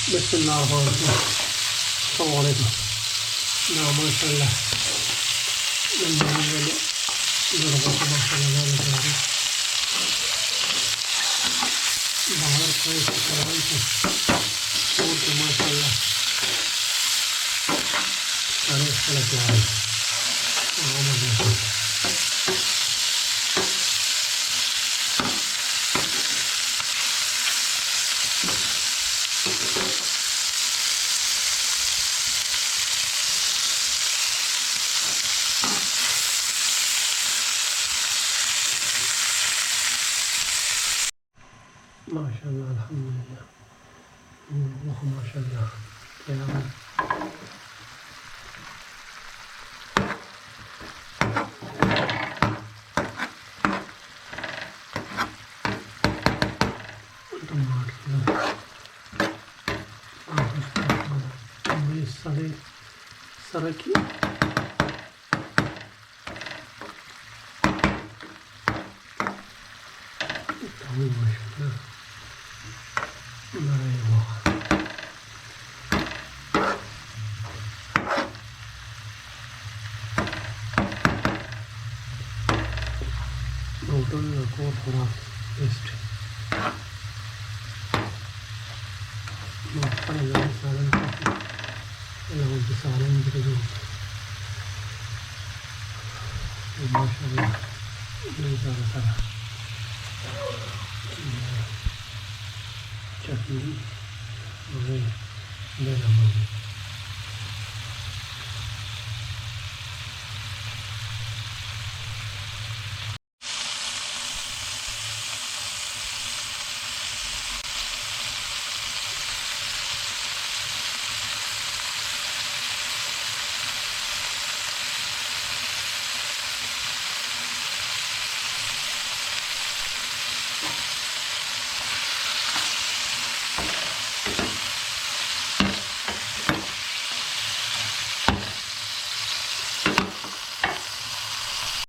Bismillahirrahmanirrahim. Assalamualaikum. Nah, maşallah. Ben böyle yorulma maşallah böyle. बाहर कोई कारण से और तो माशाल्लाह सारे सड़क लाए माशाल्लाह अल्हम्दुलिल्लाह माशाल्लाह क्या सरकी माशाल्लाह Total को थोड़ा वेस्ट सालन माशाल्लाह सारा चटनी और